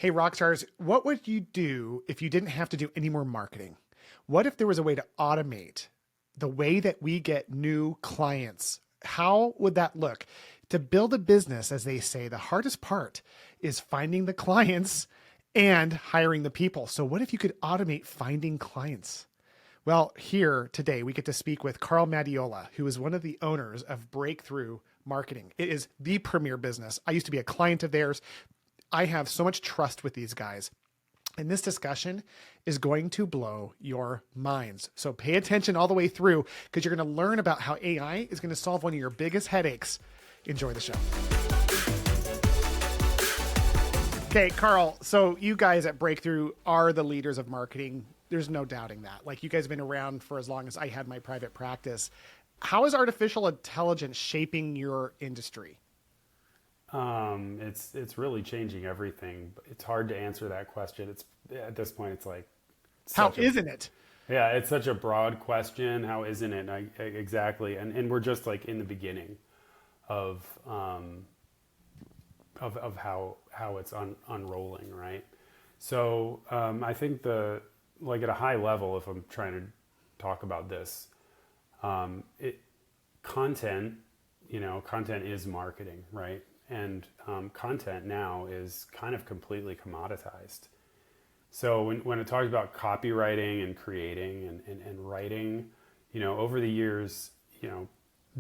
Hey, Rockstars, what would you do if you didn't have to do any more marketing? What if there was a way to automate the way that we get new clients? How would that look? To build a business, as they say, the hardest part is finding the clients and hiring the people. So, what if you could automate finding clients? Well, here today, we get to speak with Carl Mattiola, who is one of the owners of Breakthrough Marketing. It is the premier business. I used to be a client of theirs. I have so much trust with these guys. And this discussion is going to blow your minds. So pay attention all the way through because you're going to learn about how AI is going to solve one of your biggest headaches. Enjoy the show. Okay, Carl, so you guys at Breakthrough are the leaders of marketing. There's no doubting that. Like, you guys have been around for as long as I had my private practice. How is artificial intelligence shaping your industry? It's really changing everything. It's hard to answer that question. It's at this point, it's like How such a isn't it? yeah, it's such a broad question. How isn't it? Exactly, and we're just like in the beginning of how it's unrolling, right? So I think like at a high level, if I'm trying to talk about this, it content, content is marketing, right? And content now is kind of completely commoditized. So when it talks about copywriting and creating and writing, over the years,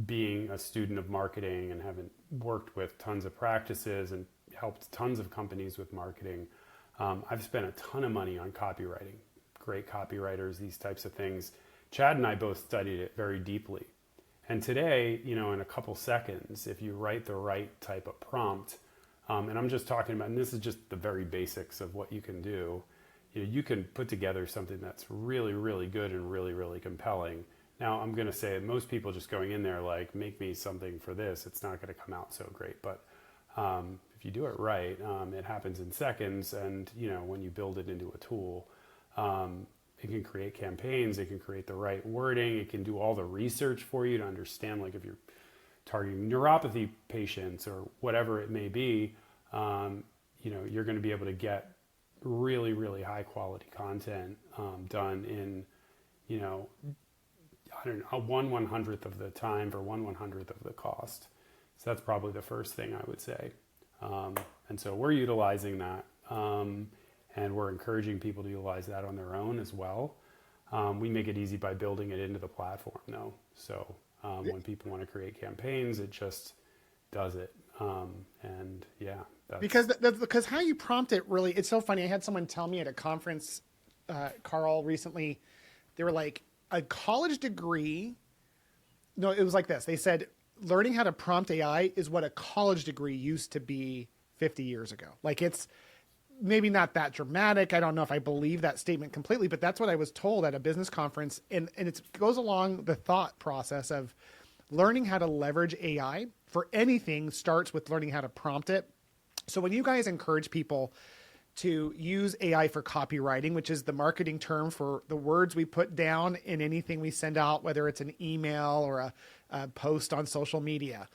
being a student of marketing and having worked with tons of practices and helped tons of companies with marketing, I've spent a ton of money on copywriting. Great copywriters, these types of things. Chad and I both studied it very deeply. And today, in a couple seconds, if you write the right type of prompt, and I'm just talking about, and this is just the very basics of what you can do, you can put together something that's really, really good and really, really compelling. Now, I'm going to say most people just going in there like, make me something for this, it's not going to come out so great. But if you do it right, it happens in seconds. And, when you build it into a tool, it can create campaigns, it can create the right wording, it can do all the research for you to understand, like if you're targeting neuropathy patients or whatever it may be, you're going to be able to get really, really high quality content done in, I don't know, a 1/100th of the time for 1/100th of the cost. So that's probably the first thing I would say. And so we're utilizing that. And we're encouraging people to utilize that on their own as well. We make it easy by building it into the platform, though. So when people want to create campaigns, it just does it. And yeah, Because how you prompt it really, it's so funny. I had someone tell me at a conference, Carl, recently, they were like, a college degree. No, it was like this. They said, learning how to prompt AI is what a college degree used to be 50 years ago. Like, it's maybe not that dramatic. I don't know if I believe that statement completely, but that's what I was told at a business conference. And it goes along the thought process of learning how to leverage AI for anything starts with learning how to prompt it. So when you guys encourage people to use AI for copywriting, which is the marketing term for the words we put down in anything we send out, whether it's an email or a post on social media,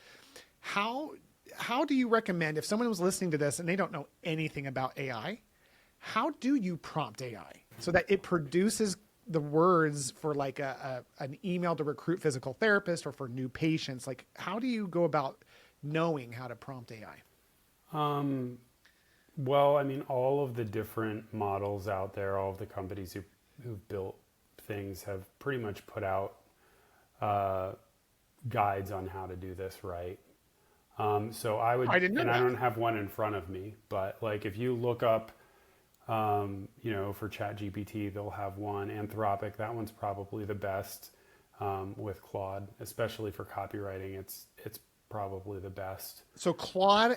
how do you recommend, if someone was listening to this and they don't know anything about AI, how do you prompt AI so that it produces the words for like an email to recruit physical therapist or for new patients? Like, how do you go about knowing how to prompt AI? Well, I mean, all of the different models out there, all of the companies who've built things have pretty much put out guides on how to do this right. So I didn't know and that. I don't have one in front of me, but like if you look up, for ChatGPT, they'll have one. Anthropic, that one's probably the best. With Claude, especially for copywriting, it's probably the best. So Claude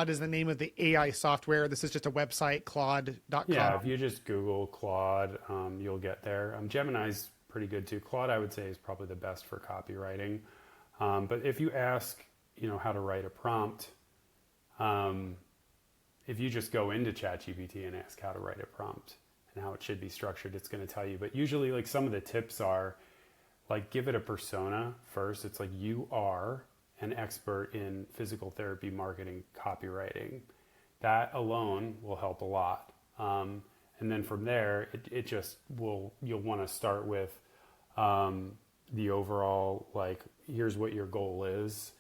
is the name of the AI software. This is just a website, claude.com. Yeah, if you just Google Claude, you'll get there. Gemini's pretty good too. Claude, I would say, is probably the best for copywriting. But if you ask, how to write a prompt, if you just go into ChatGPT and ask how to write a prompt and how it should be structured, it's going to tell you. But usually, like, some of the tips are, like, give it a persona first. It's like, you are an expert in physical therapy, marketing, copywriting. That alone will help a lot. And then from there, it just you'll want to start with the overall, like, here's what your goal is.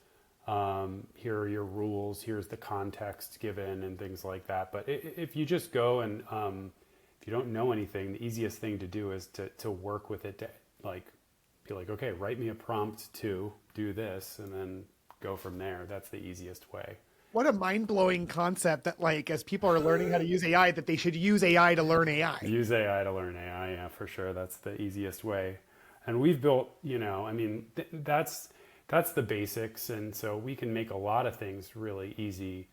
Here are your rules. Here's the context given and things like that. But if you just go and if you don't know anything, the easiest thing to do is to work with it, to like be like, okay, write me a prompt to do this, and then go from there. That's the easiest way. What a mind-blowing concept that, like, as people are learning how to use AI, that they should use AI to learn AI. Use AI to learn AI, yeah, for sure. That's the easiest way. And we've built, that's the basics. And so we can make a lot of things really easy.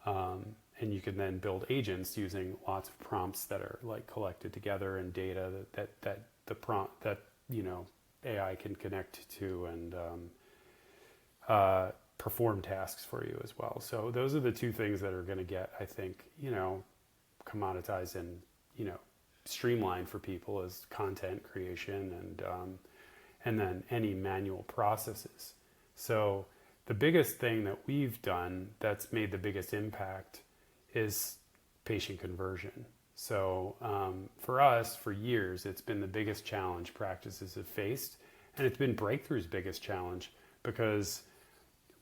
And you can then build agents using lots of prompts that are like collected together, and data that the prompt that, AI can connect to and perform tasks for you as well. So those are the two things that are going to get, I think, commoditized and, streamlined for people, is content creation and then any manual processes. So the biggest thing that we've done that's made the biggest impact is patient conversion. So for us, for years, it's been the biggest challenge practices have faced, and it's been Breakthrough's biggest challenge, because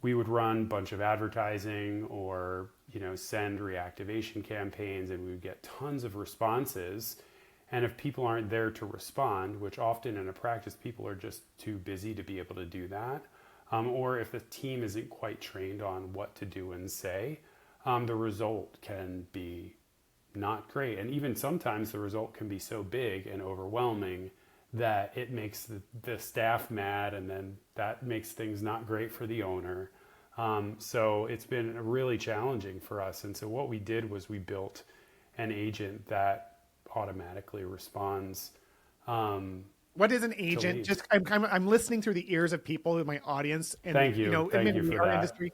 we would run a bunch of advertising or, send reactivation campaigns, and we would get tons of responses. And if people aren't there to respond, which often in a practice, people are just too busy to be able to do that, or if the team isn't quite trained on what to do and say, the result can be not great. And even sometimes the result can be so big and overwhelming that it makes the staff mad, and then that makes things not great for the owner. So it's been really challenging for us. And so what we did was we built an agent that automatically responds. What is an agent? Just I'm listening through the ears of people in my audience, and Thank you. Thank you for our that. industry.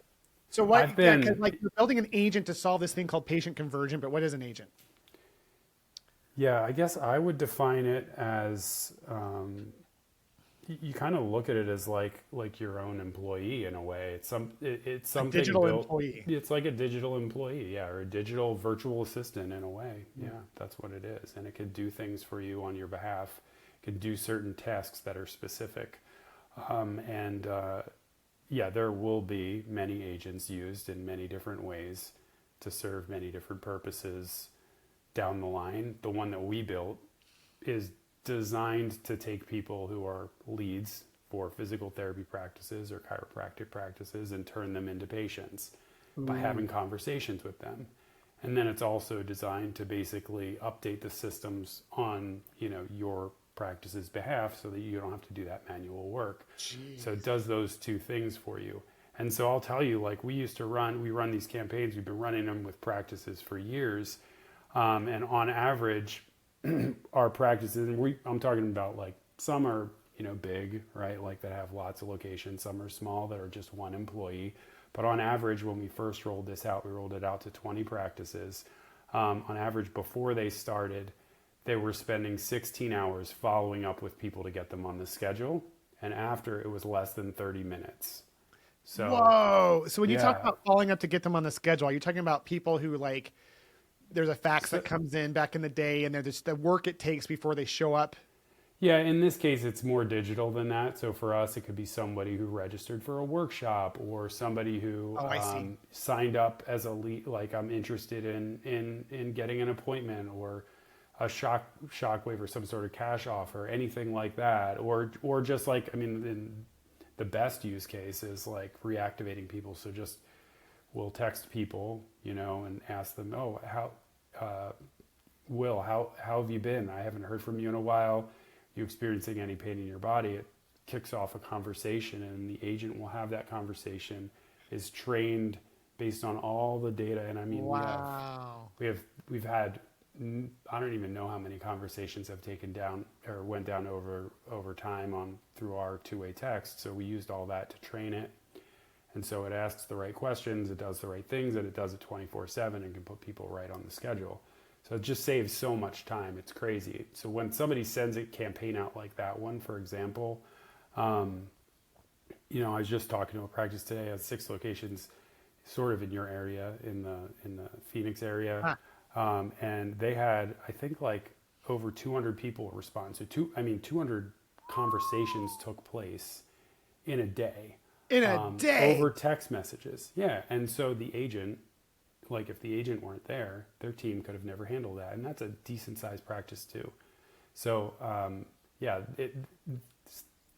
So what? Like, you're building an agent to solve this thing called patient conversion, but what is an agent? Yeah, I guess I would define it as you kind of look at it as like your own employee in a way. It's something a digital built, employee. It's like a digital employee, yeah, or a digital virtual assistant in a way. Yeah, that's what it is, and it could do things for you on your behalf. It could do certain tasks that are specific, yeah, there will be many agents used in many different ways to serve many different purposes down the line. The one that we built is designed to take people who are leads for physical therapy practices or chiropractic practices and turn them into patients by having conversations with them. And then it's also designed to basically update the systems on, your practice's behalf, so that you don't have to do that manual work. Jeez. So it does those two things for you. And so I'll tell you, like, we run these campaigns. We've been running them with practices for years. And on average, our practices, and I'm talking about, like, some are, big, right? Like, that have lots of locations. Some are small that are just one employee. But on average, when we first rolled this out, we rolled it out to 20 practices. On average, before they started, they were spending 16 hours following up with people to get them on the schedule. And after, it was less than 30 minutes. So, whoa. So when you talk about following up to get them on the schedule, are you talking about people who, like, there's a fax that comes in back in the day, and there's the work it takes before they show up? Yeah, in this case, it's more digital than that. So for us, it could be somebody who registered for a workshap, or somebody who signed up as a lead, like, I'm interested in getting an appointment, or a shockwave or some sort of cash offer, anything like that. Or just like, the best use case is like reactivating people. So just we'll text people, and ask them, oh, Will, how have you been? I haven't heard from you in a while. You experiencing any pain in your body? It kicks off a conversation, and the agent will have that conversation, is trained based on all the data. And wow. we've had, I don't even know how many conversations have taken down or went down over time through our two-way text. So we used all that to train it. And so it asks the right questions, it does the right things, and it does it 24/7 and can put people right on the schedule. So it just saves so much time. It's crazy. So when somebody sends a campaign out like that one, for example, I was just talking to a practice today at 6 locations sort of in your area, in the Phoenix area, Huh. and they had, I think, like over 200 people respond. So 200 conversations took place in a day, In a day. over text messages. Yeah, and so the agent, like if the agent weren't there, their team could have never handled that, and that's a decent sized practice too. So yeah,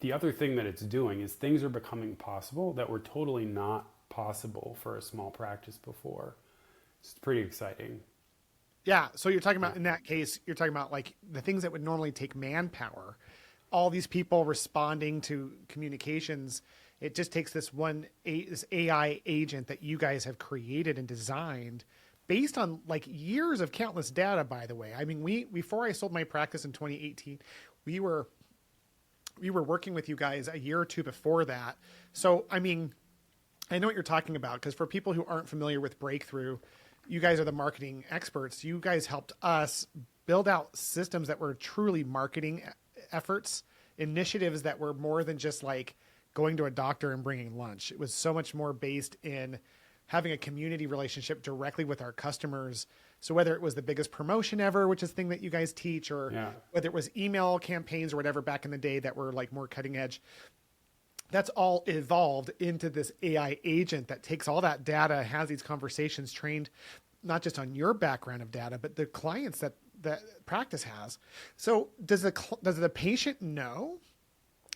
the other thing that it's doing is things are becoming possible that were totally not possible for a small practice before. It's pretty exciting. Yeah. So you're talking Yeah. about, in that case, you're talking about like the things that would normally take manpower, all these people responding to communications. It just takes this AI agent that you guys have created and designed based on like years of countless data, by the way. I mean, before I sold my practice in 2018, we were working with you guys a year or two before that. So, I mean, I know what you're talking about, because for people who aren't familiar with Breakthrough, you guys are the marketing experts. You guys helped us build out systems that were truly marketing efforts, initiatives that were more than just like going to a doctor and bringing lunch. It was so much more based in having a community relationship directly with our customers. So whether it was the biggest promotion ever, which is a thing that you guys teach, or Yeah. whether it was email campaigns or whatever back in the day that were like more cutting edge, that's all evolved into this AI agent that takes all that data, has these conversations, trained not just on your background of data, but the clients that practice has. So does the patient know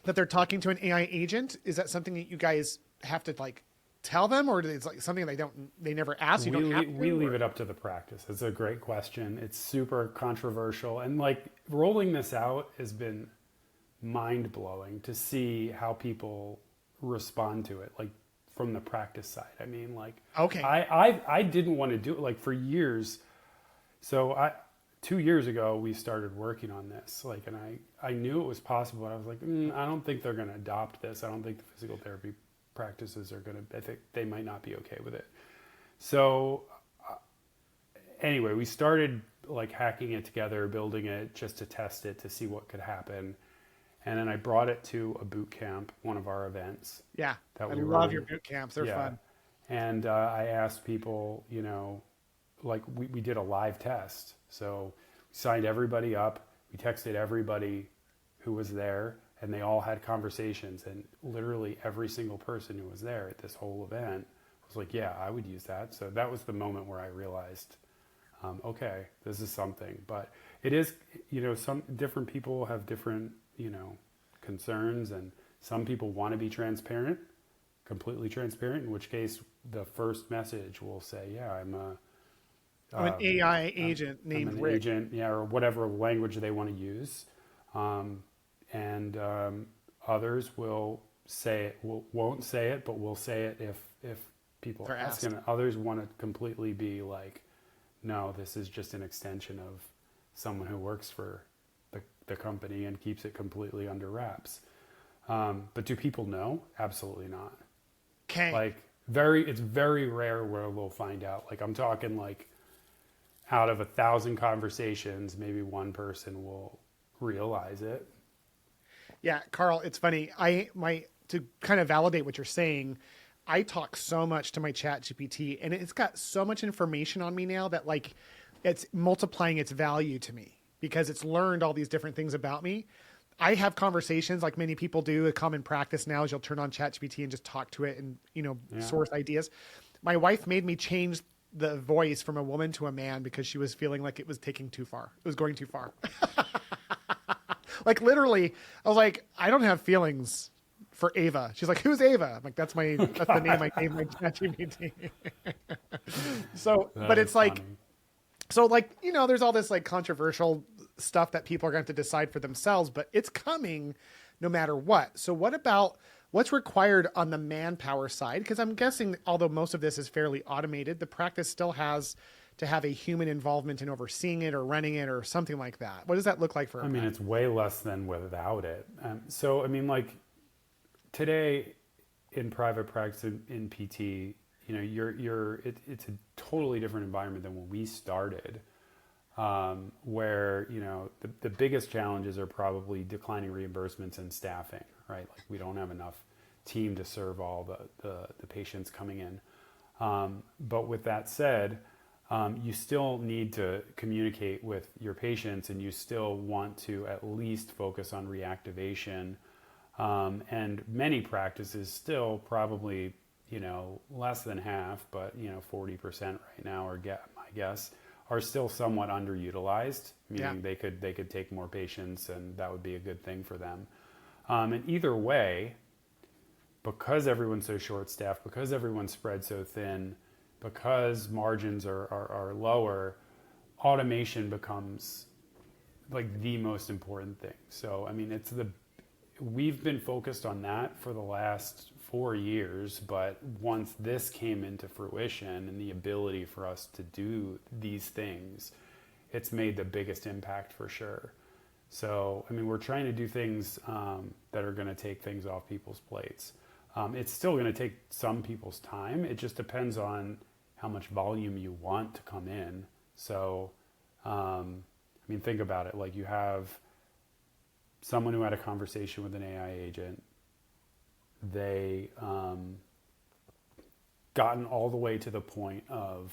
that they're talking to an AI agent? Is that something that you guys have to like tell them, or is it like something they never ask? You don't have to, We leave it up to the practice. It's a great question. It's super controversial, and like rolling this out has been mind blowing to see how people respond to it. Like from the practice side. I mean, like, Okay. I didn't want to do it like for years. So 2 years ago we started working on this. Like, and I knew it was possible. But I was like, I don't think they're going to adopt this. I don't think the physical therapy practices are going to. I think they might not be okay with it. So anyway, we started like hacking it together, building it just to test it to see what could happen. And then I brought it to a boot camp, one of our events. Yeah. That I we love run. your boot camps. They're Yeah. fun. And I asked people, you know, like we did a live test. So we signed everybody up. We texted everybody who was there, and they all had conversations. And literally every single person who was there at this whole event was like, yeah, I would use that. So that was the moment where I realized, okay, this is something. But it is, you know, some different people have different, you know, concerns, and some people want to be transparent, completely transparent, in which case the first message will say, yeah, I'm an AI agent named an Rick. agent, yeah, or whatever language they want to use. And others will say it, won't say it, but will say it if people They're ask. asked. And others want to completely be like, no, this is just an extension of someone who works for the company and keeps it completely under wraps. But do people know? Absolutely not. Okay. Like it's very rare where we'll find out. Like I'm talking like out of 1,000 conversations, maybe one person will realize it. Yeah, Carl, it's funny. To kind of validate what you're saying, I talk so much to my chat GPT, and it's got so much information on me now that like it's multiplying its value to me because it's learned all these different things about me. I have conversations like many people do. A common practice now is you'll turn on ChatGPT and just talk to it and, you know, source ideas. My wife made me change the voice from a woman to a man because she was feeling like it was taking too far. It was going too far. Like literally, I was like, I don't have feelings for Ava. She's like, who's Ava? I'm like, that's the name I gave my ChatGPT. So, but it's like, funny. so like, you know, there's all this like controversial stuff that people are going to have to decide for themselves, but it's coming no matter what. So what about what's required on the manpower side? Because I'm guessing, although most of this is fairly automated, the practice still has to have a human involvement in overseeing it or running it or something like that. What does that look like for I mean, it's way less than without it. So, I mean, like today in private practice in PT, you know, it's a totally different environment than when we started, where, you know, the biggest challenges are probably declining reimbursements and staffing, right? Like we don't have enough team to serve all the patients coming in. But with that said, you still need to communicate with your patients, and you still want to at least focus on reactivation. And many practices still probably, less than half, but 40% right now, or my guess, are still somewhat underutilized. Meaning Yeah. they could take more patients, and that would be a good thing for them. And either way, because everyone's so short-staffed, because everyone's spread so thin, because margins are lower, automation becomes like the most important thing. So, I mean, we've been focused on that for the last 4 years, but once this came into fruition and the ability for us to do these things, it's made the biggest impact for sure. So, I mean, we're trying to do things that are going to take things off people's plates. It's still going to take some people's time. It just depends on how much volume you want to come in. So, I mean, think about it. Like, you have someone who had a conversation with an AI agent. They gotten all the way to the point of,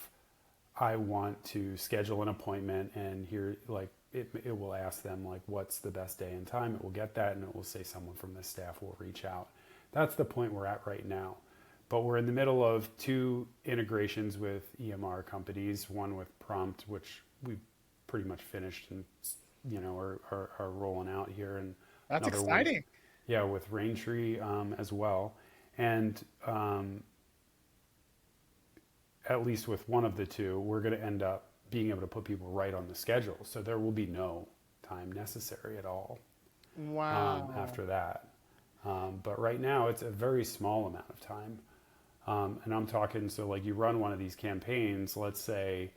I want to schedule an appointment, and here, like, it will ask them, like, what's the best day and time. It will get that, and it will say someone from the staff will reach out. That's the point we're at right now. But we're in the middle of 2 integrations with EMR companies, one with Prompt, which we pretty much finished and, are rolling out here. And That's another one, exciting. yeah, with Raintree as well. And at least with one of the 2, we're going to end up being able to put people right on the schedule. So there will be no time necessary at all Wow. after that. But right now, it's a very small amount of time. And I'm talking, so like you run one of these campaigns, let's say,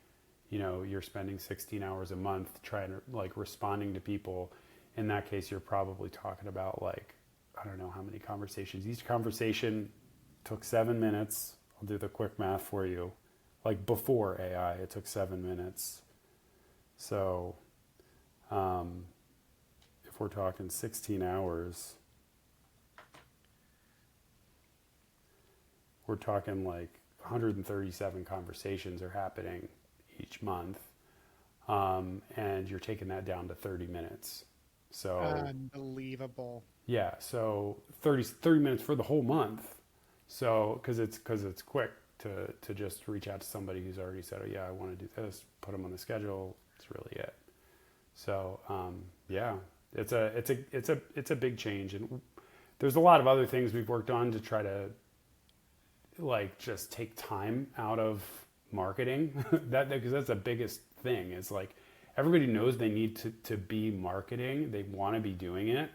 you're spending 16 hours a month trying to, like, responding to people. In that case, you're probably talking about, like, I don't know how many conversations. Each conversation took 7 minutes. I'll do the quick math for you. Like, before AI, it took 7 minutes. So if we're talking 16 hours, we're talking like 137 conversations are happening each month. And you're taking that down to 30 minutes. So Unbelievable. yeah, so 30 minutes for the whole month. So because it's quick to just reach out to somebody who's already said, oh yeah, I want to do this, put them on the schedule. It's really it. So yeah, it's a big change, and there's a lot of other things we've worked on to try to, like, just take time out of marketing. Because that's the biggest thing. Is like, everybody knows they need to be marketing. They want to be doing it.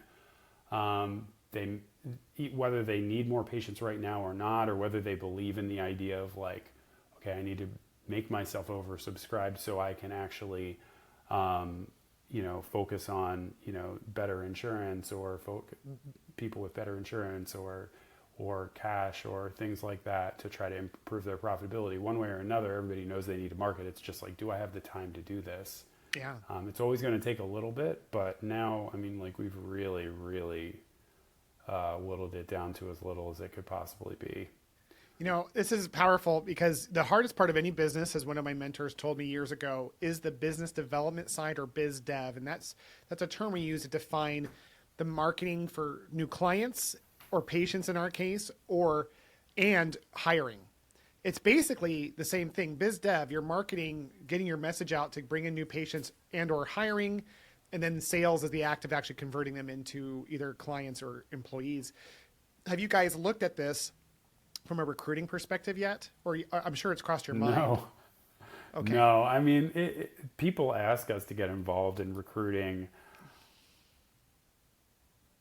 Whether they need more patients right now or not, or whether they believe in the idea of, like, okay, I need to make myself oversubscribed so I can actually, focus on, better insurance, or people with better insurance, or cash, or things like that, to try to improve their profitability. One way or another, everybody knows they need to market. It's just like, do I have the time to do this? Yeah. It's always going to take a little bit, but now, I mean, like, we've really, really whittled it down to as little as it could possibly be. This is powerful, because the hardest part of any business, as one of my mentors told me years ago, is the business development side, or biz dev. And that's a term we use to define the marketing for new clients, or patients in our case, and hiring. It's basically the same thing. Biz dev, you're marketing, getting your message out to bring in new patients, and or hiring, and then sales is the act of actually converting them into either clients or employees. Have you guys looked at this from a recruiting perspective yet? Or I'm sure it's crossed your mind. No. Okay. No, I mean, people ask us to get involved in recruiting.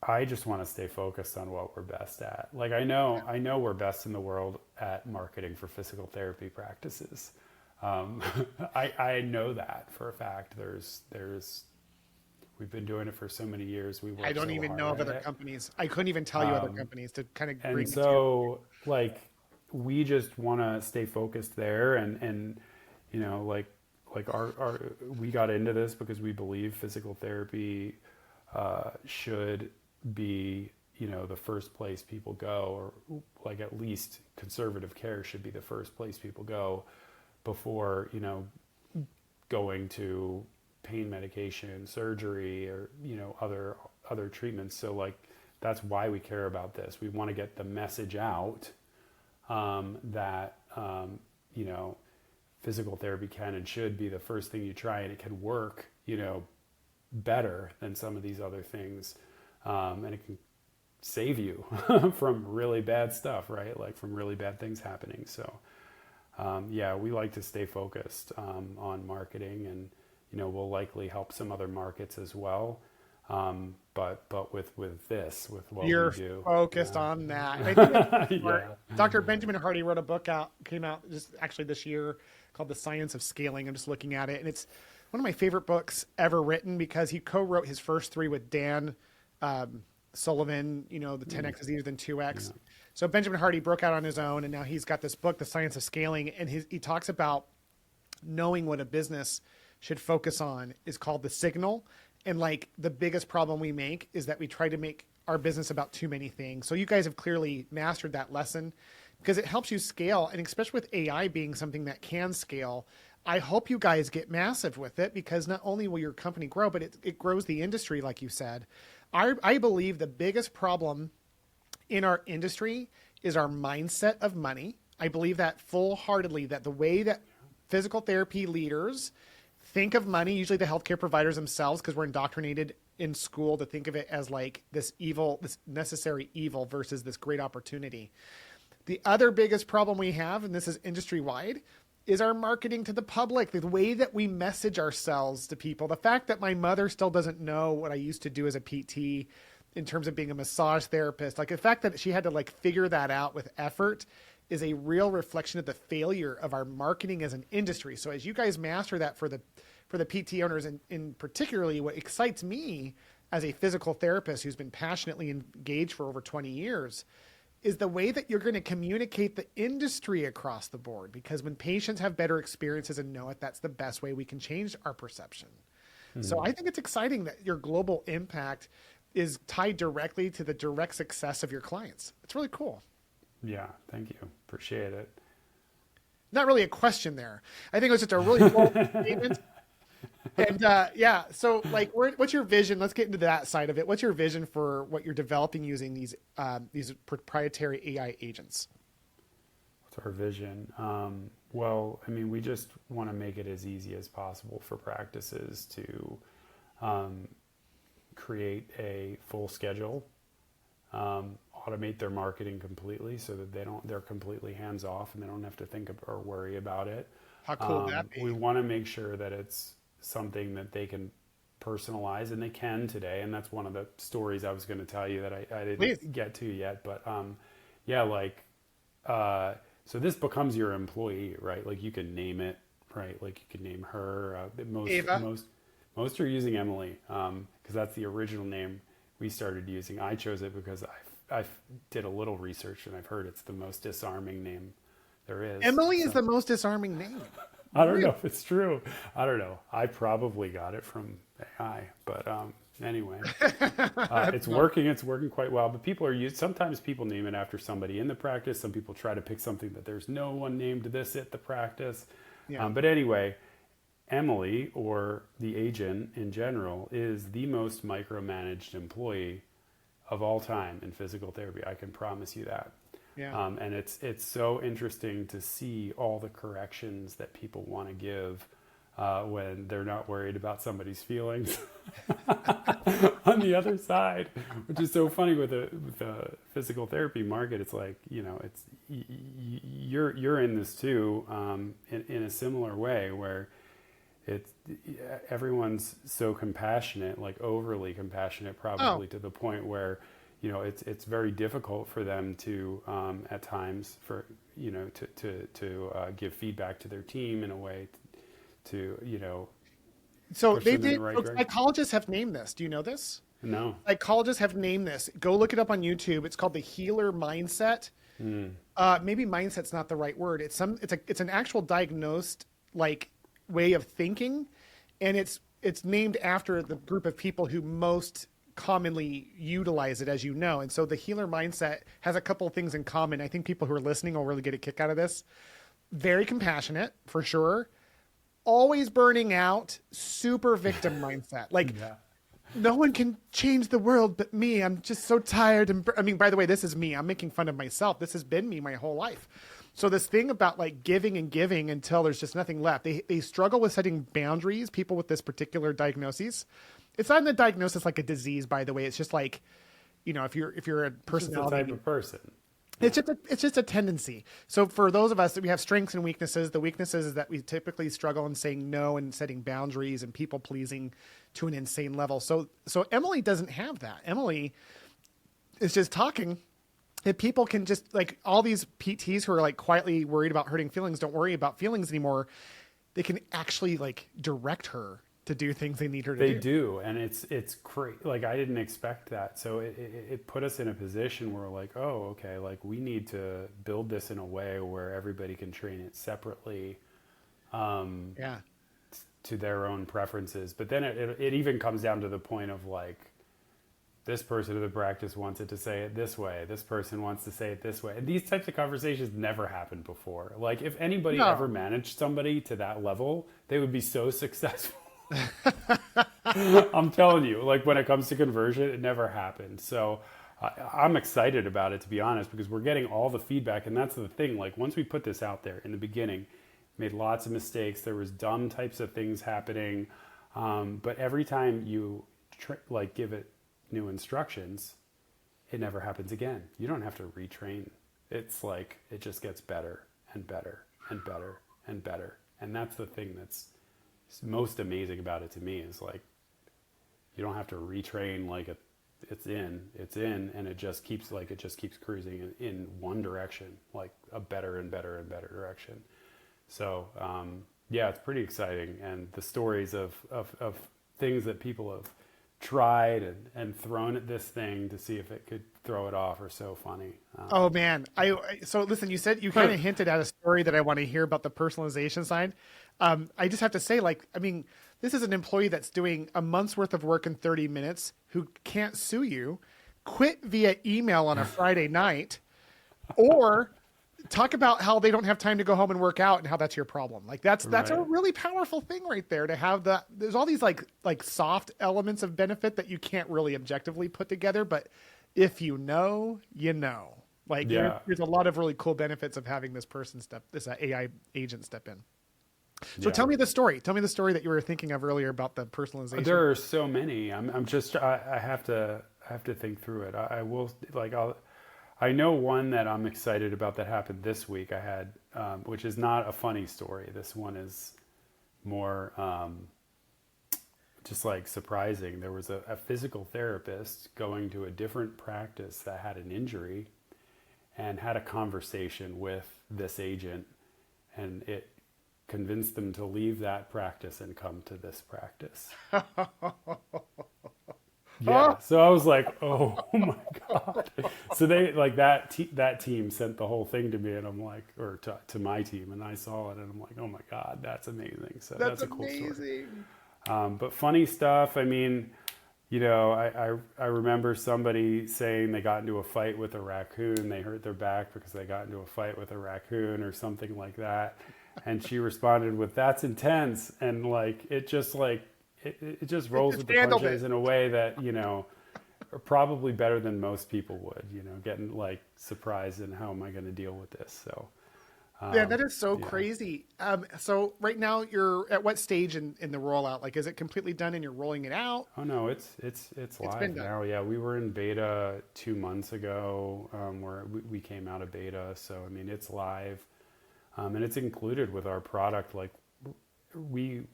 I just want to stay focused on what we're best at. Like, I know we're best in the world at marketing for physical therapy practices. I know that for a fact. We've been doing it for so many years. We work I don't so even hard know of at other it. companies. I couldn't even tell you other companies to kind of bring And it to your. so, like, we just want to stay focused there, and like our we got into this because we believe physical therapy should be the first place people go, or like at least conservative care should be the first place people go before, going to pain medication, surgery, or, other treatments. So like, that's why we care about this. We want to get the message out that, physical therapy can and should be the first thing you try, and it can work, better than some of these other things. And it can save you from really bad stuff, right? Like from really bad things happening. So, we like to stay focused on marketing, and, we'll likely help some other markets as well. But with what You're we do, focused on that. And I think that's smart. yeah, Dr. Benjamin Hardy wrote a book came out just actually this year called The Science of Scaling. I'm just looking at it, and it's one of my favorite books ever written because he co-wrote his first three with Dan Sullivan, the 10X is easier than 2X. Yeah. So Benjamin Hardy broke out on his own, and now he's got this book, The Science of Scaling, and he talks about knowing what a business should focus on is called the signal. And like the biggest problem we make is that we try to make our business about too many things. So you guys have clearly mastered that lesson because it helps you scale. And especially with AI being something that can scale, I hope you guys get massive with it, because not only will your company grow, but it grows the industry, like you said. I believe the biggest problem in our industry is our mindset of money. I believe that full-heartedly, that the way that physical therapy leaders think of money, usually the healthcare providers themselves, because we're indoctrinated in school to think of it as like this evil, this necessary evil versus this great opportunity. The other biggest problem we have, and this is industry-wide, is our marketing to the public, the way that we message ourselves to people. The fact that my mother still doesn't know what I used to do as a PT in terms of being a massage therapist, like the fact that she had to like figure that out with effort is a real reflection of the failure of our marketing as an industry. So as you guys master that for the PT owners, and in particularly what excites me as a physical therapist who's been passionately engaged for over 20 years, is the way that you're going to communicate the industry across the board. Because when patients have better experiences and know it, that's the best way we can change our perception. Mm-hmm. So I think it's exciting that your global impact is tied directly to the direct success of your clients. It's really cool. Yeah, thank you. Appreciate it. Not really a question there. I think it was just a really bold statement. And so like, what's your vision? Let's get into that side of it. What's your vision for what you're developing using these proprietary AI agents? What's our vision? Well, I mean, we just want to make it as easy as possible for practices to create a full schedule, automate their marketing completely so that they're completely hands off and they don't have to think or worry about it. How cool would that be? We want to make sure that it's something that they can personalize, and they can today. And that's one of the stories I was going to tell you that I didn't get to yet. But so this becomes your employee, right? Like you can name it, right? Like you can name her. Most are using Emily because that's the original name we started using. I chose it because I did a little research and I've heard it's the most disarming name there is. Emily is the most disarming name. I don't know if it's true. I don't know. I probably got it from AI, but anyway, it's working. It's working quite well. But sometimes people name it after somebody in the practice. Some people try to pick something that there's no one named this at the practice. Yeah. But anyway, Emily, or the agent in general, is the most micromanaged employee of all time in physical therapy. I can promise you that. Yeah. And it's so interesting to see all the corrections that people want to give when they're not worried about somebody's feelings on the other side, which is so funny with the physical therapy market. It's like, you're in this too, in a similar way where everyone's so compassionate, like overly compassionate, probably to the point where it's very difficult for them to at times to give feedback to their team in a way to So they did. Psychologists have named this. Do you know this? No. Psychologists have named this. Go look it up on YouTube. It's called the healer mindset. Maybe mindset's not the right word. It's an actual diagnosed like way of thinking, and it's named after the group of people who most commonly utilize it, as you know. And so the healer mindset has a couple of things in common. I think people who are listening will really get a kick out of this. Very compassionate, for sure. Always burning out, super victim mindset. Like, Yeah. no one can change the world but me. I'm just so tired. And I mean, by the way, this is me. I'm making fun of myself. This has been me my whole life. So this thing about like giving and giving until there's just nothing left. They struggle with setting boundaries, people with this particular diagnosis. It's not a diagnosis like a disease, by the way. It's just like, if you're a personality, It's a type of person. it's just a tendency. So for those of us that we have strengths and weaknesses, the weaknesses is that we typically struggle in saying no and setting boundaries and people pleasing to an insane level. So Emily doesn't have that. Emily is just talking. If people can just, like, all these PTs who are like quietly worried about hurting feelings don't worry about feelings anymore. They can actually like direct her to do things they need her to do. They do, and it's crazy. Like, I didn't expect that, so it put us in a position where we're like, oh, okay, like we need to build this in a way where everybody can train it separately, Yeah. to their own preferences. But then it even comes down to the point of like, this person in the practice wants it to say it this way. This person wants to say it this way. And these types of conversations never happened before. Like, if anybody ever managed somebody to that level, they would be so successful. I'm telling you, like, when it comes to conversion, it never happened. So I'm excited about it, to be honest, because we're getting all the feedback. And that's the thing. Like, once we put this out there in the beginning, made lots of mistakes. There was dumb types of things happening. But every time you give it new instructions, it never happens again. You don't have to retrain. It's like, it just gets better and better and better and better. And that's the thing that's most amazing about it to me, is like, you don't have to retrain. Like, it's in, and it just keeps cruising in one direction, like a better and better and better direction. So yeah, it's pretty exciting. And the stories of things that people have tried and thrown at this thing to see if it could throw it off are so funny. Oh man. So listen, you said you kind of hinted at a story that I want to hear about the personalization side. I just have to say, like, I mean, this is an employee that's doing a month's worth of work in 30 minutes who can't sue you, quit via email on a Friday night, or talk about how they don't have time to go home and work out and how that's your problem. Like, that's a really powerful thing right there, to have that. There's all these like soft elements of benefit that you can't really objectively put together, but if you know, you know. Like, there's a lot of really cool benefits of having this AI agent step in. So tell me the story. Tell me the story that you were thinking of earlier about the personalization. There are so many. I have to think through it. I know one that I'm excited about that happened this week. I had, which is not a funny story. This one is more just like surprising. There was a physical therapist going to a different practice that had an injury, and had a conversation with this agent, and it convinced them to leave that practice and come to this practice. Yeah. So I was like, oh my God. So they like that team sent the whole thing to me, and I'm like, or to my team, and I saw it, and I'm like, oh my God, that's amazing. So that's a cool story. But funny stuff. I mean, I remember somebody saying they got into a fight with a raccoon. They hurt their back because they got into a fight with a raccoon or something like that. And she responded with, "That's intense." And like, it just rolls with the punches in a way that, are probably better than most people would, getting like surprised and how am I going to deal with this? So, yeah, that is so crazy. So right now you're at what stage in the rollout? Like, is it completely done and you're rolling it out? Oh no, it's live now. Yeah. We were in beta 2 months ago, where we came out of beta. So, I mean, it's live, and it's included with our product. Like, we're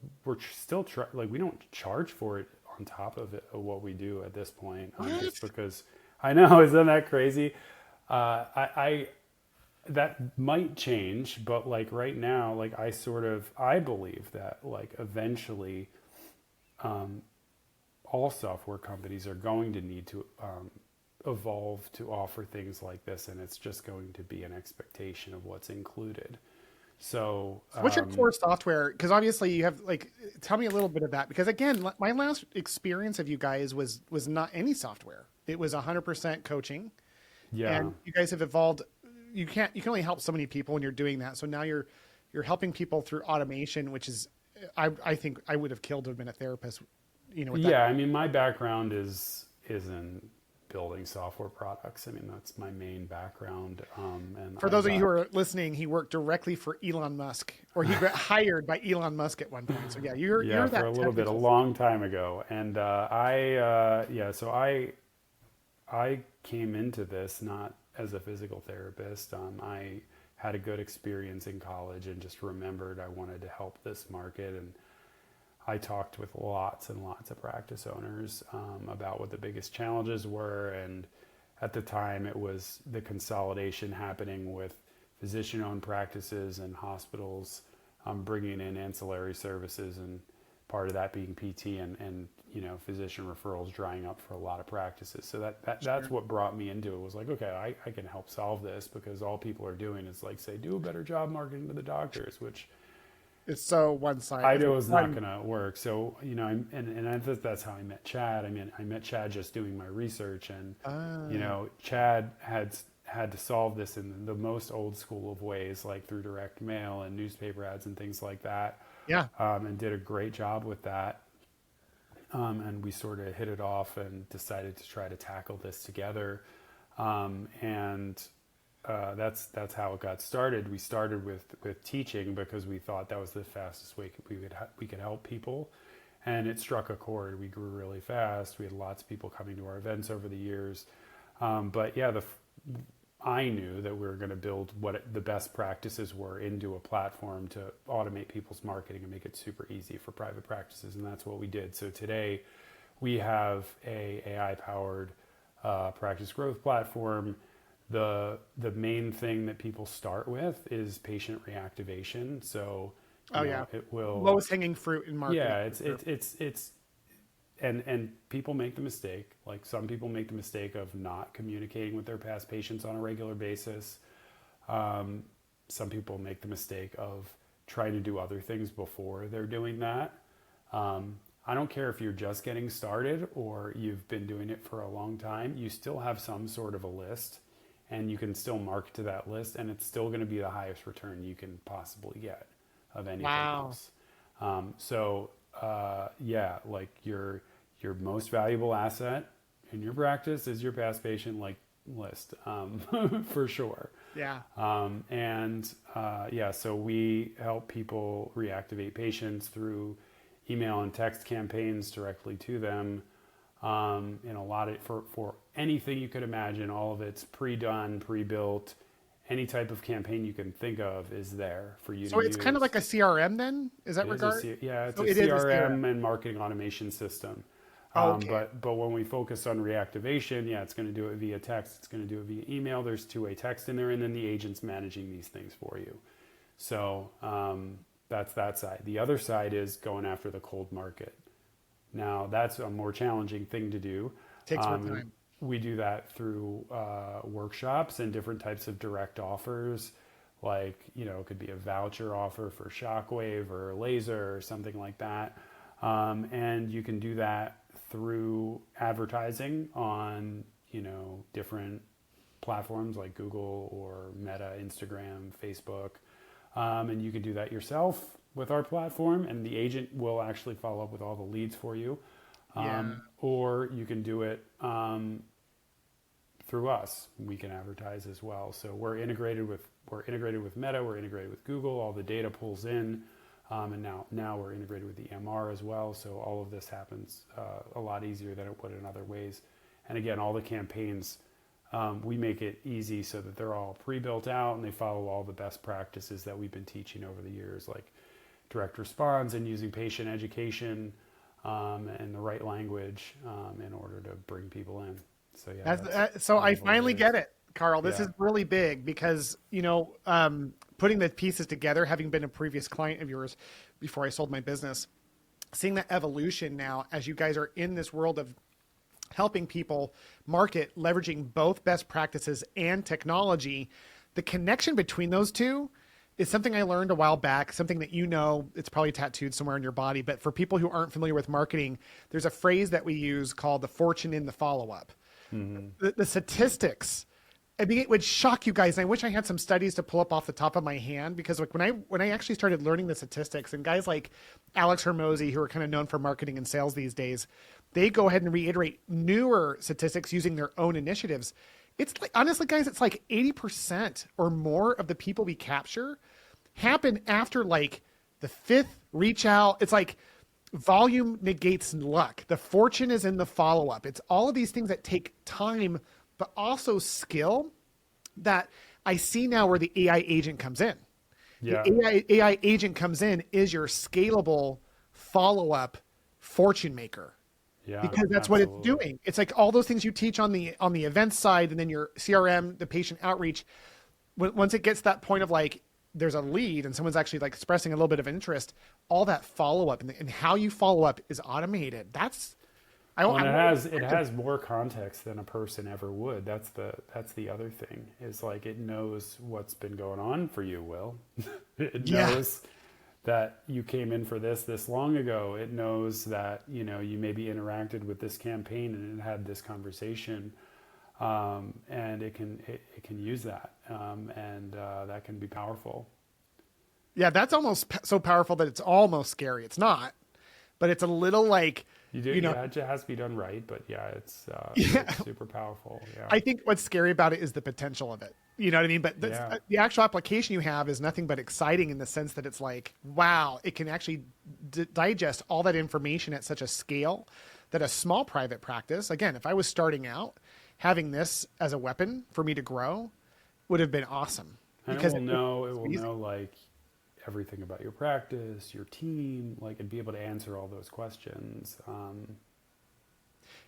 still we don't charge for it on top of what we do at this point, just because I know, isn't that crazy? That might change, but like right now, like I believe that like eventually, all software companies are going to need to evolve to offer things like this, and it's just going to be an expectation of what's included. So So what's your core software? Because obviously you have like, tell me a little bit of that. Because again, my last experience of you guys was not any software. It was 100% coaching, yeah. and you guys have evolved. You can only help so many people when you're doing that. So now you're helping people through automation, which is, I think I would have killed to have been a therapist, with that. Yeah, I mean, my background is in building software products. I mean, that's my main background. And For I those of you who got are listening, he worked directly for Elon Musk, or he got hired by Elon Musk at one point. So yeah, yeah, you're for a that little bit, a technical. long time ago. And yeah, so I came into this not as a physical therapist. I had a good experience in college and just remembered I wanted to help this market. And I talked with lots and lots of practice owners about what the biggest challenges were. And at the time, it was the consolidation happening with physician owned practices and hospitals bringing in ancillary services, and part of that being PT and physician referrals drying up for a lot of practices. So that's Sure. what brought me into it. Was like, okay, I can help solve this, because all people are doing is like, say, do a better job marketing to the doctors, which It's so one side. I It's knew it was not one. going to work. So, and I think that's how I met Chad. I mean, I met Chad just doing my research, and, Uh, Chad had to solve this in the most old school of ways, like through direct mail and newspaper ads and things like that, yeah. and did a great job with that. And we sort of hit it off and decided to try to tackle this together. And that's how it got started. We started with teaching because we thought that was the fastest way we could help people, and it struck a chord. We grew really fast. We had lots of people coming to our events over the years. But yeah, I knew that we were going to build what the best practices were into a platform to automate people's marketing and make it super easy for private practices, and that's what we did. So today, we have a AI powered practice growth platform. The main thing that people start with is patient reactivation. So, Oh yeah. it will, Lowest hanging fruit in marketing. yeah, it's and people make the mistake. Like, some people make the mistake of not communicating with their past patients on a regular basis. Some people make the mistake of trying to do other things before they're doing that. I don't care if you're just getting started or you've been doing it for a long time. You still have some sort of a list, and you can still market to that list, and it's still going to be the highest return you can possibly get of anything Wow. else. Yeah, like your most valuable asset in your practice is your past patient list, for sure. Yeah. Yeah, so we help people reactivate patients through email and text campaigns directly to them. And a lot of for anything you could imagine, all of it's pre-done, pre-built. Any type of campaign you can think of is there for you to So use. it's kind of like a CRM then? Is that It is regard? it's So a it is a CRM. CRM and marketing automation system. Okay. But when we focus on reactivation, yeah, it's going to do it via text. It's going to do it via email. There's two-way text in there, and then the agent's managing these things for you. So that's that side. The other side is going after the cold market. Now, that's a more challenging thing to do. Takes more And time. we do that through workshops and different types of direct offers. Like, it could be a voucher offer for Shockwave or laser or something like that. And you can do that through advertising on, different platforms like Google or Meta, Instagram, Facebook. And you can do that yourself with our platform, and the agent will actually follow up with all the leads for you. Yeah. Or you can do it through us. We can advertise as well. So we're integrated with Meta, we're integrated with Google. All the data pulls in, and now we're integrated with the MR as well. So all of this happens a lot easier than it would in other ways. And again, all the campaigns, we make it easy so that they're all pre-built out and they follow all the best practices that we've been teaching over the years, like direct response and using patient education and the right language in order to bring people in. So yeah, that's So kind I of what it finally is. get it, Carl. This Yeah. is really big because, putting the pieces together, having been a previous client of yours before I sold my business, seeing that evolution now as you guys are in this world of helping people market, leveraging both best practices and technology, the connection between those two is something I learned a while back, something that it's probably tattooed somewhere in your body. But for people who aren't familiar with marketing, there's a phrase that we use called the fortune in the follow-up. The statistics, I mean, it would shock you guys. And I wish I had some studies to pull up off the top of my hand, because like when I actually started learning the statistics, and guys like Alex Hermosi, who are kind of known for marketing and sales these days, they go ahead and reiterate newer statistics using their own initiatives. It's like, honestly, guys, it's like 80% or more of the people we capture happen after like the fifth reach out. It's like volume negates luck. The fortune is in the follow-up. It's all of these things that take time, but also skill, that I see now where the AI agent comes in. Yeah. The AI agent comes in is your scalable follow-up fortune maker. Yeah, Because that's absolutely. what it's doing. It's like all those things you teach on the event side, and then your CRM, the patient outreach. Once it gets to that point of like there's a lead and someone's actually like expressing a little bit of interest, all that follow up and how you follow up is automated. It has more context than a person ever would. That's the other thing, is like it knows what's been going on for you, Will. It knows that you came in for this long ago. It knows that, you maybe interacted with this campaign and it had this conversation, and it can use that, and that can be powerful. Yeah, that's almost so powerful that it's almost scary. It's not, but it's a little like, it has to be done right, but it's super powerful. Yeah. I think what's scary about it is the potential of it. You know what I mean? But the actual application you have is nothing but exciting, in the sense that it's like, wow, it can actually digest all that information at such a scale that a small private practice, again, if I was starting out, having this as a weapon for me to grow would have been awesome. And Because it will know like everything about your practice, your team, like, and be able to answer all those questions.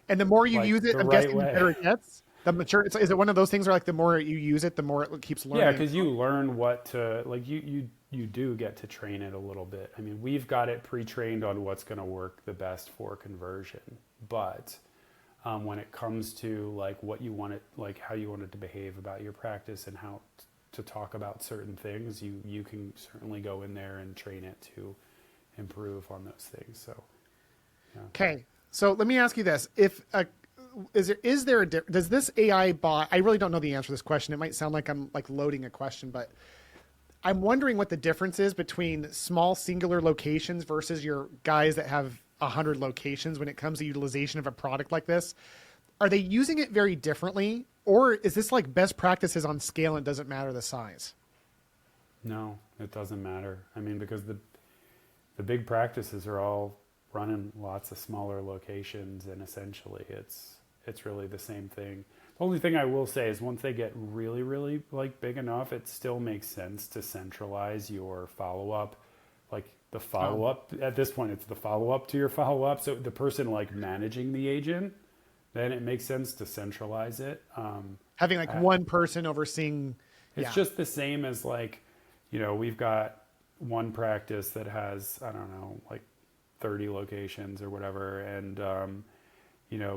And the more you use it, I'm guessing the better it gets. The mature, is it one of those things where like the more you use it, the more it keeps learning? Yeah, because you learn what to, like, you do get to train it a little bit. I mean, we've got it pre-trained on what's going to work the best for conversion. But when it comes to like what you want it, like how you want it to behave about your practice and how to talk about certain things, you can certainly go in there and train it to improve on those things. So, yeah. Okay, so let me ask you this: does this AI bot? I really don't know the answer to this question. It might sound like I'm like loading a question, but I'm wondering what the difference is between small singular locations versus your guys that have 100 locations when it comes to utilization of a product like this. Are they using it very differently, or is this like best practices on scale and doesn't matter the size? No, it doesn't matter. I mean, because the big practices are all running lots of smaller locations, and essentially it's really the same thing. The only thing I will say is once they get really, really like big enough, it still makes sense to centralize your follow-up. Like the follow-up, at this point, it's the follow-up to your follow-up. So the person like managing the agent, then it makes sense to centralize it. Having like one person overseeing. It's just the same as like, we've got one practice that has, I don't know, like 30 locations or whatever. And,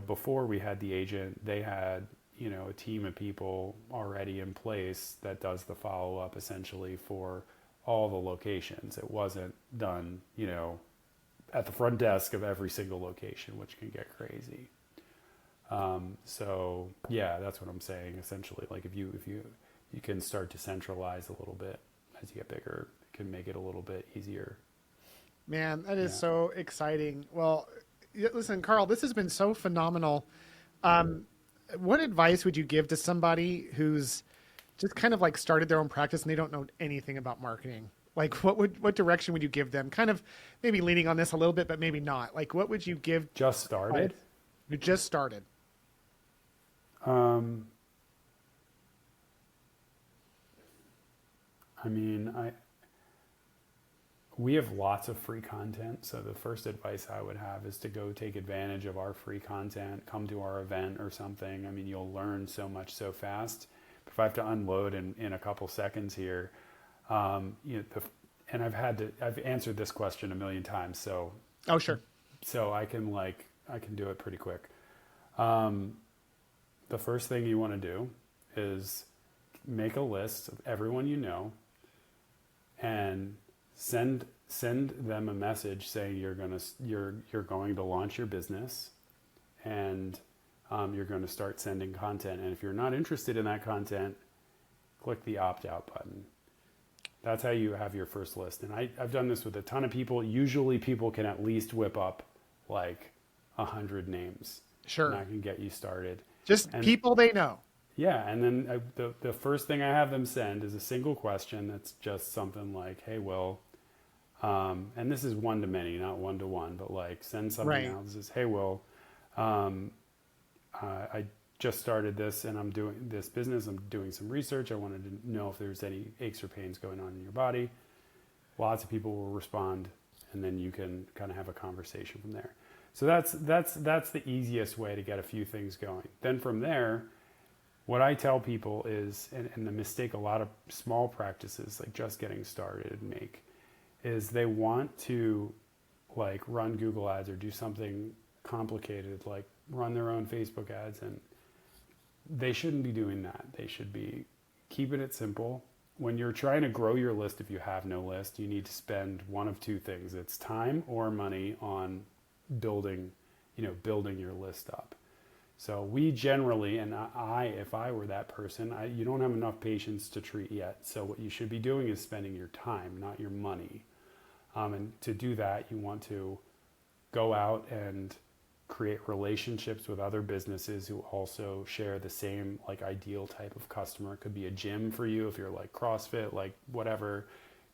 before we had the agent, they had, a team of people already in place that does the follow-up essentially for all the locations. It wasn't done, at the front desk of every single location, which can get crazy. So yeah, that's what I'm saying. Essentially, like if you can start to centralize a little bit as you get bigger, it can make it a little bit easier. Man, that is so exciting. Well, listen, Carl, this has been so phenomenal. What advice would you give to somebody who's just kind of like started their own practice and they don't know anything about marketing? Like what direction would you give them? Kind of maybe leaning on this a little bit, but maybe not. Like what would you give? Just started? You just started. I mean, we have lots of free content. So the first advice I would have is to go take advantage of our free content, come to our event or something. I mean, you'll learn so much so fast. If I have to unload in a couple seconds here, and I've answered this question a million times. So, oh, sure. So I can do it pretty quick. The first thing you want to do is make a list of everyone you know and send them a message saying you're going to launch your business, and you're going to start sending content. And if you're not interested in that content, click the opt out button. That's how you have your first list. And I've done this with a ton of people. Usually people can at least whip up like 100 names. Sure. And I can get you started. Just people they know. Yeah. And then the first thing I have them send is a single question that's just something like, hey, Will, and this is one to many, not one to one, but like send something out that says, hey, Will, I just started this and I'm doing this business. I'm doing some research. I wanted to know if there's any aches or pains going on in your body. Lots of people will respond, and then you can kind of have a conversation from there. So that's the easiest way to get a few things going. Then from there, what I tell people is, and the mistake a lot of small practices like just getting started make, is they want to like run Google ads or do something complicated like run their own Facebook ads, and they shouldn't be doing that. They should be keeping it simple. When you're trying to grow your list, if you have no list, you need to spend one of two things. It's time or money on building your list up. So we generally, and if I were that person, you don't have enough patients to treat yet. So what you should be doing is spending your time, not your money. And to do that, you want to go out and create relationships with other businesses who also share the same like ideal type of customer. It could be a gym for you if you're like CrossFit, like whatever,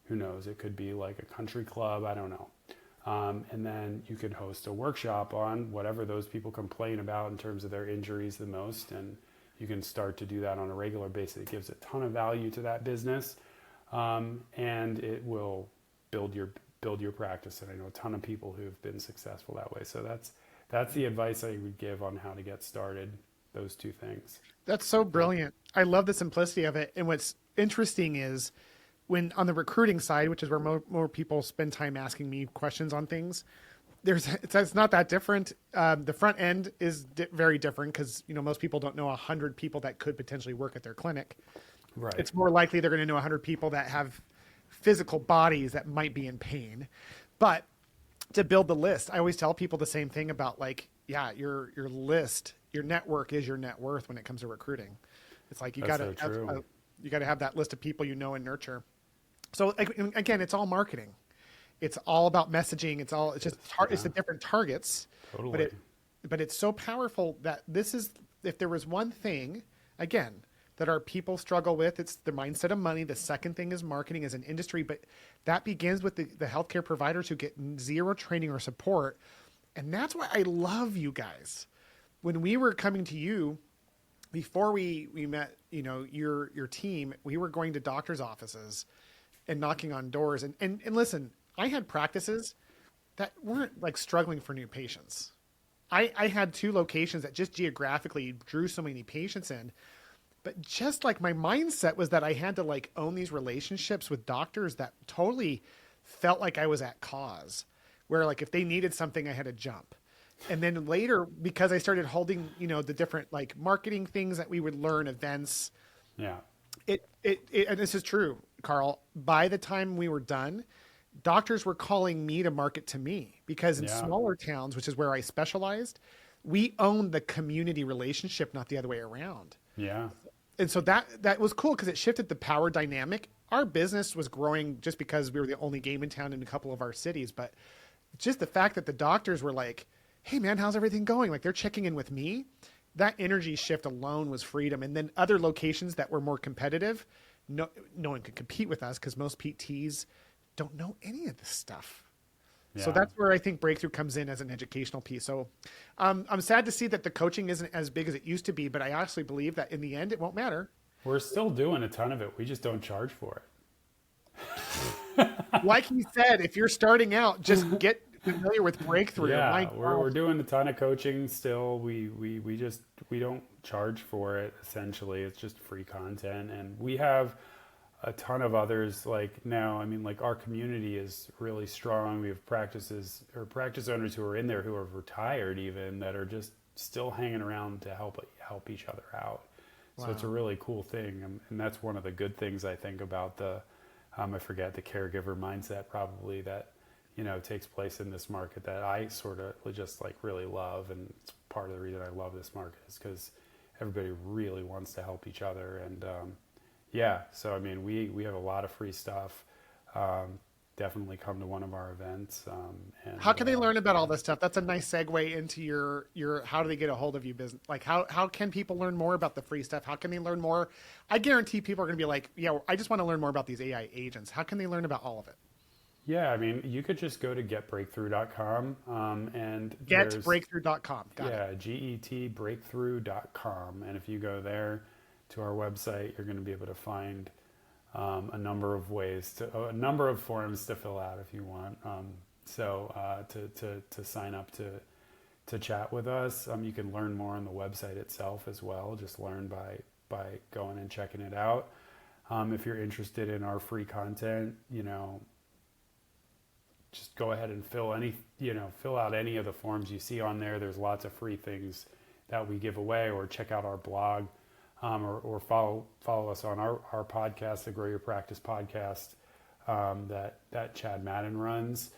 who knows? It could be like a country club, I don't know. And then you could host a workshop on whatever those people complain about in terms of their injuries the most, and you can start to do that on a regular basis. It gives a ton of value to that business, and it will build your practice. And I know a ton of people who've been successful that way. So that's the advice I would give on how to get started, those two things. That's so brilliant. I love the simplicity of it. And what's interesting is when on the recruiting side, which is where more people spend time asking me questions on things, it's not that different. The front end is very different because, most people don't know 100 people that could potentially work at their clinic. Right. It's more likely they're going to know 100 people that have physical bodies that might be in pain. But to build the list, I always tell people the same thing about your list, your network is your net worth when it comes to recruiting. It's like you got to have that list of people and nurture. So again, it's all marketing. It's all about messaging. It's the different targets. Totally. But it's so powerful that if there was one thing, again, that our people struggle with, it's the mindset of money. The second thing is marketing as an industry, but that begins with the healthcare providers who get zero training or support. And that's why I love you guys. When we were coming to you, before we met, your team, we were going to doctors' offices and knocking on doors. And listen, I had practices that weren't like struggling for new patients. I had 2 locations that just geographically drew so many patients in. But just like my mindset was that I had to like own these relationships with doctors that totally felt like I was at cause, where like if they needed something, I had to jump. And then later, because I started holding, the different like marketing things that we would learn, events. Yeah. And this is true, Carl, by the time we were done, doctors were calling me to market to me because in smaller towns, which is where I specialized, we owned the community relationship, not the other way around. Yeah. And so that was cool because it shifted the power dynamic. Our business was growing just because we were the only game in town in a couple of our cities. But just the fact that the doctors were like, hey, man, how's everything going? Like they're checking in with me. That energy shift alone was freedom. And then other locations that were more competitive, no one could compete with us because most PTs don't know any of this stuff. Yeah. So that's where I think Breakthrough comes in as an educational piece. So I'm sad to see that the coaching isn't as big as it used to be, but I honestly believe that in the end, it won't matter. We're still doing a ton of it. We just don't charge for it. Like you said, if you're starting out, just get familiar with Breakthrough. Yeah, we're doing a ton of coaching still. We don't charge for it. Essentially, it's just free content, and we have a ton of others like now. I mean, like our community is really strong. We have practice owners who are in there who are retired even that are just still hanging around to help each other out. Wow. So it's a really cool thing, and that's one of the good things I think about the I forget the caregiver mindset probably that, takes place in this market that I sort of just like really love. And it's part of the reason I love this market is because everybody really wants to help each other. And so I mean, we have a lot of free stuff. Definitely come to one of our events. And How can they learn about all this stuff? That's a nice segue into your how do they get a hold of you business? Like how can people learn more about the free stuff? How can they learn more? I guarantee people are going to be like, yeah, I just want to learn more about these AI agents. How can they learn about all of it? Yeah, I mean, you could just go to getbreakthrough.com and Getbreakthrough.com. Got it. getbreakthrough.com. And if you go there to our website, you're going to be able to find a number of a number of forms to fill out if you want. To sign up to chat with us, you can learn more on the website itself as well. Just learn by going and checking it out. If you're interested in our free content, just go ahead and fill out any of the forms you see on there. There's lots of free things that we give away, or check out our blog, or follow us on our podcast, the Grow Your Practice podcast, that Chad Madden runs.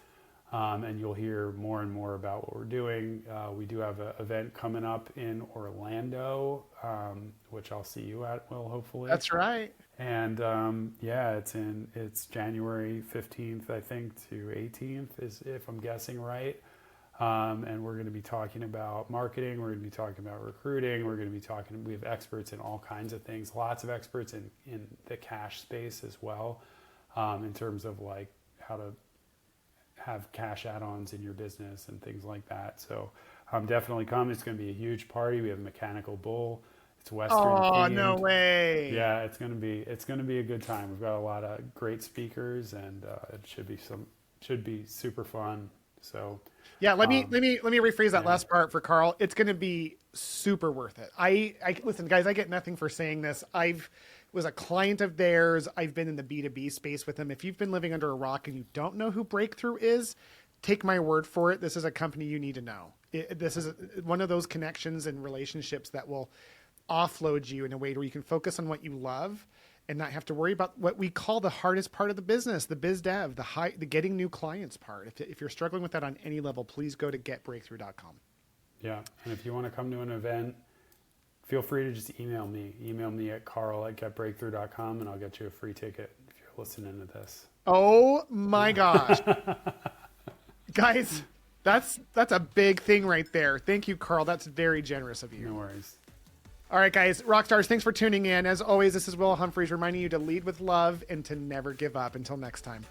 And you'll hear more and more about what we're doing. We do have an event coming up in Orlando, which I'll see you at, Will, hopefully. That's right. And it's January 15th, I think, to 18th, if I'm guessing right. And we're going to be talking about marketing. We're going to be talking about recruiting. We have experts in all kinds of things, lots of experts in the cash space as well, in terms of like how to have cash add-ons in your business and things like that. So definitely come. It's going to be a huge party. We have a mechanical bull. It's Western themed. No way. Yeah, it's going to be a good time. We've got a lot of great speakers, and it should be super fun. So yeah, let me rephrase that last part for Carl. It's going to be super worth it. I listen, guys, I get nothing for saying this. Was a client of theirs. I've been in the B2B space with them. If you've been living under a rock and you don't know who Breakthrough is, take my word for it. This is a company you need to know. This is one of those connections and relationships that will offload you in a way where you can focus on what you love and not have to worry about what we call the hardest part of the business, the biz dev, the getting new clients part. If you're struggling with that on any level, please go to getbreakthrough.com. Yeah. And if you want to come to an event, feel free to just email me. Email me at carl@getbreakthrough.com, and I'll get you a free ticket if you're listening to this. Oh my gosh. Guys, that's a big thing right there. Thank you, Carl. That's very generous of you. No worries. All right, guys, Rockstars, thanks for tuning in. As always, this is Will Humphreys reminding you to lead with love and to never give up. Until next time.